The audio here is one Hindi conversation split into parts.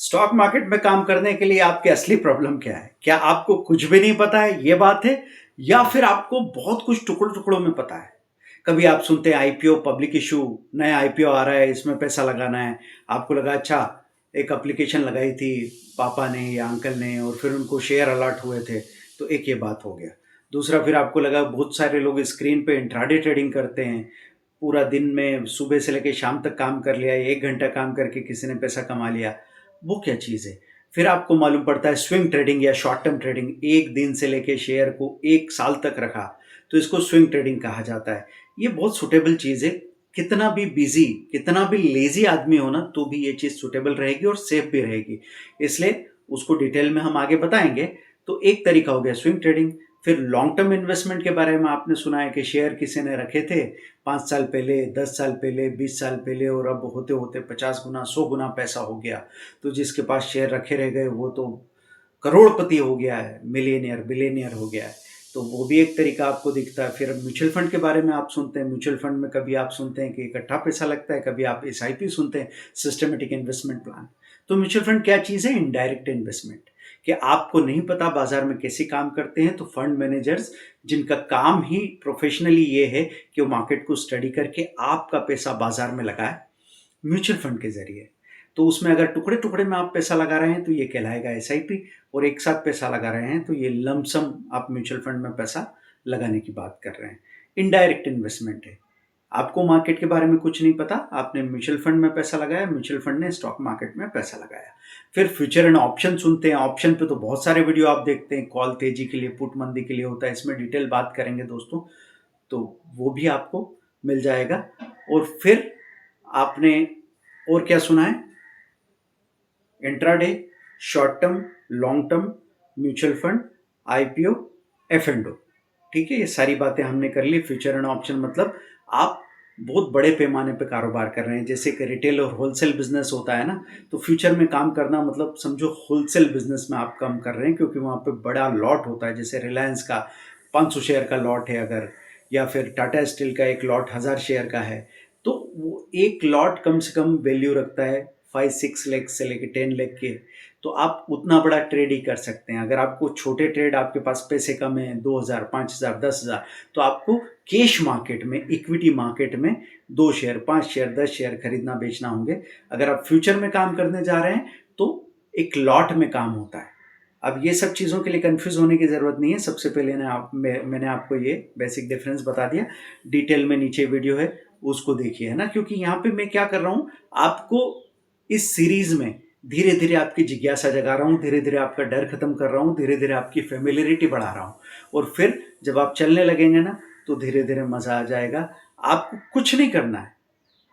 स्टॉक मार्केट में काम करने के लिए आपकी असली प्रॉब्लम क्या है? क्या आपको कुछ भी नहीं पता है, ये बात है? या फिर आपको बहुत कुछ टुकड़ों-टुकड़ों में पता है? कभी आप सुनते हैं आईपीओ, पब्लिक इश्यू, नया आईपीओ आ रहा है, इसमें पैसा लगाना है। आपको लगा अच्छा, एक एप्लीकेशन लगाई थी पापा ने या अंकल ने और फिर उनको शेयर अलॉट हुए थे, तो एक ये बात हो गया। दूसरा फिर आपको लगा बहुत सारे लोग स्क्रीन पे इंट्राडे ट्रेडिंग करते हैं। पूरा दिन में सुबह से लेके शाम तक काम कर लिया, 1 घंटा काम करके किसी ने पैसा कमा लिया। वो क्या चीज़ है? फिर आपको मालूम पड़ता है स्विंग ट्रेडिंग या शॉर्ट टर्म ट्रेडिंग, 1 दिन से लेके शेयर को 1 साल तक रखा, तो इसको स्विंग ट्रेडिंग कहा जाता है। ये बहुत सूटेबल चीज़ है। कितना भी बिज़ी, कितना भी लेज़ी आदमी हो ना, तो भी ये चीज़ सूटेबल रहेगी और सेफ भी रहेगी। इसलिए उसको डिटेल में हम आगे बताएँगे। तो एक तरीका हो गया स्विंग ट्रेडिंग। फिर लॉन्ग टर्म इन्वेस्टमेंट के बारे में आपने सुना है कि शेयर किसी ने रखे थे 5 साल पहले, 10 साल पहले, 20 साल पहले और अब होते-होते 50 गुना, 100 गुना पैसा हो गया। तो जिसके पास शेयर रखे रह गए वो तो करोड़पति हो गया है, मिलियनियर, बिलियनियर हो गया है। तो वो भी एक तरीका आपको दिखता है। फिर म्यूचुअल फंड के बारे में आप सुनते हैं। म्यूचुअल फंड में कभी आप सुनते हैं कि इकट्ठा पैसा लगता है, कभी आप एसआईपी सुनते हैं, सिस्टमैटिक इन्वेस्टमेंट प्लान। तो म्यूचुअल फंड क्या चीज़ है? Indirect investment. कि आपको नहीं पता बाजार में कैसे काम करते हैं, तो फंड मैनेजर्स जिनका काम ही प्रोफेशनली ये है कि वो मार्केट को स्टडी करके आपका पैसा बाजार में लगाए म्यूचुअल फंड के ज़रिए। तो उसमें अगर टुकड़े-टुकड़े में आप पैसा लगा रहे हैं तो ये कहलाएगा एसआईपी, और एक साथ पैसा लगा रहे हैं तो ये लमसम आप म्यूचुअल फंड में पैसा लगाने की बात कर रहे हैं। इनडायरेक्ट इन्वेस्टमेंट है। आपको मार्केट के बारे में कुछ नहीं पता, आपने म्यूचुअल फंड में पैसा लगाया, म्यूचुअल फंड ने स्टॉक मार्केट में पैसा लगाया। फिर फ्यूचर एंड ऑप्शन सुनते हैं। ऑप्शन पे तो बहुत सारे वीडियो आप देखते हैं, कॉल तेजी के लिए, पुट मंदी के लिए होता है, इसमें डिटेल बात करेंगे दोस्तों, तो वो भी आपको मिल जाएगा। और फिर आपने और क्या सुना है? Intraday, short term, long term, mutual fund, IPO, F and O. ठीक है, ये सारी बातें हमने कर ली। फ्यूचर एंड ऑप्शन मतलब आप बहुत बड़े पैमाने पे कारोबार कर रहे हैं, जैसे कि रिटेल और होलसेल बिजनेस होता है ना, तो फ्यूचर में काम करना मतलब समझो होलसेल बिजनेस में आप काम कर रहे हैं, क्योंकि वहाँ पे बड़ा लॉट होता है। जैसे रिलायंस का 500 शेयर का लॉट है अगर, या फिर टाटा स्टील का एक लॉट 1000 शेयर का है, तो वो एक लॉट कम से कम वैल्यू रखता है 5-6 लाख से लेके 10 लाख के। तो आप उतना बड़ा ट्रेड ही कर सकते हैं। अगर आपको छोटे ट्रेड, आपके पास पैसे कम हैं, 2000, 5000, 10,000, तो आपको कैश मार्केट में, इक्विटी मार्केट में 2 शेयर, 5 शेयर, 10 शेयर खरीदना बेचना होंगे। अगर आप फ्यूचर में काम करने जा रहे हैं तो एक लॉट में काम होता है। अब ये सब चीज़ों के लिए कंफ्यूज होने की ज़रूरत नहीं है। सबसे पहले मैंने आपको ये बेसिक डिफरेंस बता दिया। डिटेल में नीचे वीडियो है, उसको देखिए, है ना? क्योंकि यहाँ पे मैं क्या कर रहा हूँ, आपको इस सीरीज में धीरे-धीरे आपकी जिज्ञासा जगा रहा हूँ, धीरे-धीरे आपका डर खत्म कर रहा हूँ, धीरे-धीरे आपकी फ़ैमिलियरिटी बढ़ा रहा हूँ, और फिर जब आप चलने लगेंगे ना, तो धीरे-धीरे मज़ा आ जाएगा। आपको कुछ नहीं करना है,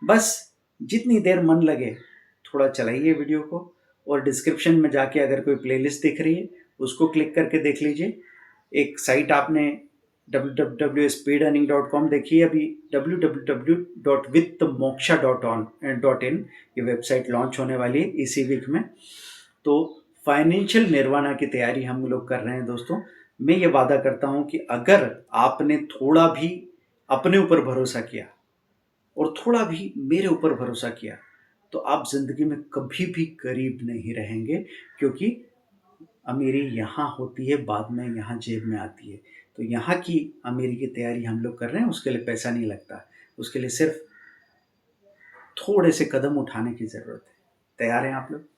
बस जितनी देर मन लगे थोड़ा चलाइए वीडियो को, और डिस्क्रिप्शन में जाके अगर कोई प्लेलिस्ट दिख रही है उसको क्लिक करके देख लीजिए। एक साइट आपने www.speedearning.com देखिए, अभी www.withmoksha.in ये वेबसाइट लॉन्च होने वाली है इसी वीक में। तो फाइनेंशियल निर्वाणा की तैयारी हम लोग कर रहे हैं दोस्तों। मैं ये वादा करता हूँ कि अगर आपने थोड़ा भी अपने ऊपर भरोसा किया और थोड़ा भी मेरे ऊपर भरोसा किया, तो आप ज़िंदगी में कभी भी गरीब नहीं रहेंगे, क्योंकि अमीरी यहाँ होती है, बाद में यहाँ जेब में आती है। तो यहाँ की अमीरी की तैयारी हम लोग कर रहे हैं, उसके लिए पैसा नहीं लगता, उसके लिए सिर्फ थोड़े से कदम उठाने की ज़रूरत है। तैयार हैं आप लोग?